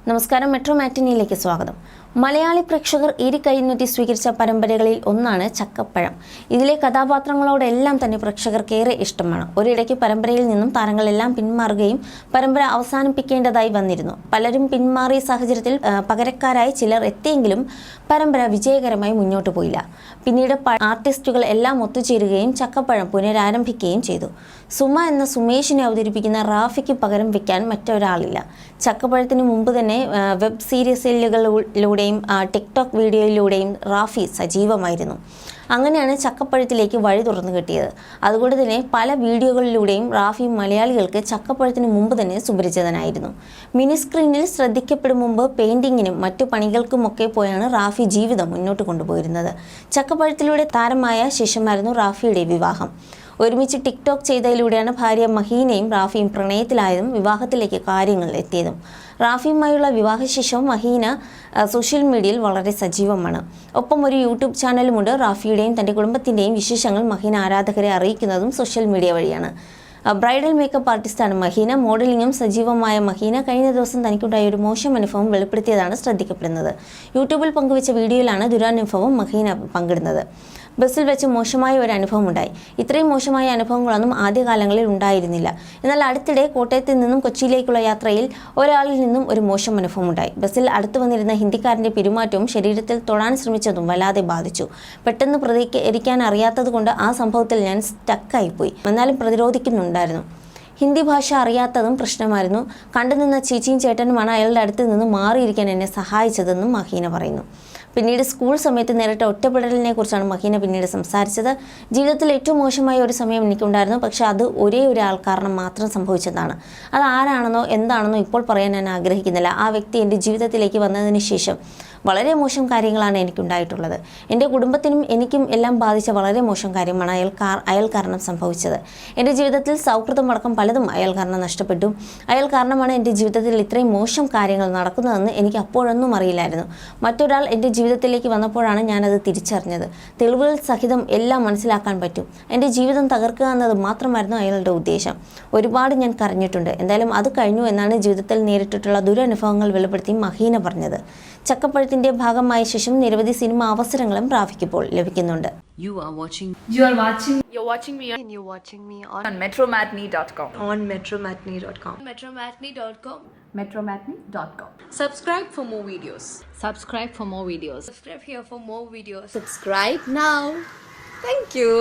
നമസ്കാരം, മെട്രോ മാറ്റിനിയിലേക്ക് സ്വാഗതം. മലയാളി പ്രേക്ഷകർ കൈനീട്ടി സ്വീകരിച്ച പരമ്പരകളിൽ ഒന്നാണ് ചക്കപ്പഴം. ഇതിലെ കഥാപാത്രങ്ങളോടെല്ലാം തന്നെ പ്രേക്ഷകർക്കേറെ ഇഷ്ടമാണ്. ഒരിടയ്ക്ക് പരമ്പരയിൽ നിന്നും താരങ്ങളെല്ലാം പിന്മാറുകയും പരമ്പര അവസാനിപ്പിക്കേണ്ടതായി വന്നിരുന്നു. പലരും പിന്മാറിയ സാഹചര്യത്തിൽ പകരക്കാരായി ചിലർ എത്തിയെങ്കിലും പരമ്പര വിജയകരമായി മുന്നോട്ട് പോയില്ല. പിന്നീട് ആർട്ടിസ്റ്റുകൾ എല്ലാം ഒത്തുചേരുകയും ചക്കപ്പഴം പുനരാരംഭിക്കുകയും ചെയ്തു. സുമ എന്ന സുമേഷിനെ അവതരിപ്പിക്കുന്ന റാഫിക്ക് പകരം വയ്ക്കാൻ മറ്റൊരാളില്ല. ചക്കപ്പഴത്തിന് മുമ്പ് തന്നെ വെബ് സീരീസുകളിലൂടെയും ടിക്ടോക്ക് വീഡിയോയിലൂടെയും റാഫി സജീവമായിരുന്നു. അങ്ങനെയാണ് ചക്കപ്പഴത്തിലേക്ക് വഴി തുറന്നു കിട്ടിയത്. അതുകൊണ്ട് തന്നെ പല വീഡിയോകളിലൂടെയും റാഫി മലയാളികൾക്ക് ചക്കപ്പഴത്തിന് മുമ്പ് തന്നെ സുപരിചിതനായിരുന്നു. മിനി സ്ക്രീനിൽ ശ്രദ്ധിക്കപ്പെടും മുമ്പ് പെയിന്റിങ്ങിനും മറ്റു പണികൾക്കുമൊക്കെ പോയാണ് റാഫി ജീവിതം മുന്നോട്ട് കൊണ്ടുപോയിരുന്നത്. ചക്കപ്പഴത്തിലൂടെ താരമായ ശേഷമായിരുന്നു റാഫിയുടെ വിവാഹം. ഒരുമിച്ച് ടിക്ടോക്ക് ചെയ്തതിലൂടെയാണ് ഭാര്യ മഹീനയും റാഫിയും പ്രണയത്തിലായതും വിവാഹത്തിലേക്ക് കാര്യങ്ങൾ എത്തിയതും. റാഫിയുമായുള്ള വിവാഹശേഷവും മഹീന സോഷ്യൽ മീഡിയയിൽ വളരെ സജീവമാണ്. ഒപ്പം ഒരു യൂട്യൂബ് ചാനലുമുണ്ട്. റാഫിയുടെയും തൻ്റെ കുടുംബത്തിൻ്റെയും വിശേഷങ്ങൾ മഹീന ആരാധകരെ അറിയിക്കുന്നതും സോഷ്യൽ മീഡിയ വഴിയാണ്. ബ്രൈഡൽ മേക്കപ്പ് ആർട്ടിസ്റ്റാണ് മഹീന. മോഡലിംഗും സജീവമായ മഹീന കഴിഞ്ഞ ദിവസം തനിക്കുണ്ടായ ഒരു മോശം അനുഭവം വെളിപ്പെടുത്തിയതാണ് ശ്രദ്ധിക്കപ്പെടുന്നത്. യൂട്യൂബിൽ പങ്കുവച്ച വീഡിയോയിലാണ് ദുരനുഭവം മഹീന പങ്കിടുന്നത്. ബസ്സിൽ വെച്ച് മോശമായ ഒരു അനുഭവം ഉണ്ടായി. ഇത്രയും മോശമായ അനുഭവങ്ങളൊന്നും ആദ്യകാലങ്ങളിൽ ഉണ്ടായിരുന്നില്ല. എന്നാൽ അടുത്തിടെ കോട്ടയത്ത് നിന്നും കൊച്ചിയിലേക്കുള്ള യാത്രയിൽ ഒരാളിൽ നിന്നും ഒരു മോശം അനുഭവം ഉണ്ടായി. ബസ്സിൽ അടുത്തു വന്നിരുന്ന ഹിന്ദിക്കാരൻ്റെ പെരുമാറ്റവും ശരീരത്തിൽ തൊടാൻ ശ്രമിച്ചതും വല്ലാതെ ബാധിച്ചു. പെട്ടെന്ന് പ്രതികരിക്കാൻ അറിയാത്തത് കൊണ്ട് ആ സംഭവത്തിൽ ഞാൻ സ്റ്റക്കായിപ്പോയി. എന്നാലും പ്രതിരോധിക്കുന്നുണ്ടായിരുന്നു. ഹിന്ദി ഭാഷ അറിയാത്തതും പ്രശ്നമായിരുന്നു. കണ്ടുനിന്ന ചേച്ചിയും ചേട്ടനുമാണ് അയാളുടെ അടുത്ത് നിന്ന് മാറിയിരിക്കാൻ എന്നെ സഹായിച്ചതെന്നും മഹീന പറയുന്നു. പിന്നീട് സ്കൂൾ സമയത്ത് നേരിട്ട ഒറ്റപ്പെടലിനെ കുറിച്ചാണ് മഹീന പിന്നീട് സംസാരിച്ചത്. ജീവിതത്തിൽ ഏറ്റവും മോശമായ ഒരു സമയം എനിക്കുണ്ടായിരുന്നു. പക്ഷെ അത് ഒരേ ഒരു ആൾ കാരണം മാത്രം സംഭവിച്ചതാണ്. അത് ആരാണെന്നോ എന്താണെന്നോ ഇപ്പോൾ പറയാൻ ഞാൻ ആഗ്രഹിക്കുന്നില്ല. ആ വ്യക്തി എൻ്റെ ജീവിതത്തിലേക്ക് വന്നതിന് ശേഷം വളരെ മോശം കാര്യങ്ങളാണ് എനിക്കുണ്ടായിട്ടുള്ളത്. എൻ്റെ കുടുംബത്തിനും എനിക്കും എല്ലാം ബാധിച്ച വളരെ മോശം കാര്യമാണ് അയാൾ കാരണം സംഭവിച്ചത്. എൻ്റെ ജീവിതത്തിൽ സൗഹൃദമടക്കം പലതും അയാൾ കാരണം നഷ്ടപ്പെട്ടു. അയാൾ കാരണമാണ് എൻ്റെ ജീവിതത്തിൽ ഇത്രയും മോശം കാര്യങ്ങൾ നടക്കുന്നതെന്ന് എനിക്ക് അപ്പോഴൊന്നും അറിയില്ലായിരുന്നു. മറ്റൊരാൾ എൻ്റെ ജീവിതത്തിലേക്ക് വന്നപ്പോഴാണ് ഞാനത് തിരിച്ചറിഞ്ഞത്. തെളിവുകൾ സഹിതം എല്ലാം മനസ്സിലാക്കാൻ പറ്റും. എൻ്റെ ജീവിതം തകർക്കുക എന്നത് മാത്രമായിരുന്നു അയാളുടെ ഉദ്ദേശം. ഒരുപാട് ഞാൻ കരഞ്ഞിട്ടുണ്ട്. എന്തായാലും അത് കഴിഞ്ഞു എന്നാണ് ജീവിതത്തിൽ നേരിട്ടിട്ടുള്ള ദുരനുഭവങ്ങൾ വെളിപ്പെടുത്തി മഹീന പറഞ്ഞത്. ചക്കപ്പഴത്തിന്റെ ഭാഗമായ ശേഷം നിരവധി സിനിമ അവസരങ്ങളും റാഫിക്കിപ്പോൾ ലഭിക്കുന്നുണ്ട്. You're watching me on metromatney.com. on metromatney.com. metromatney.com. Subscribe for more videos. Subscribe for more videos. Subscribe here for more videos. Subscribe now. Thank you.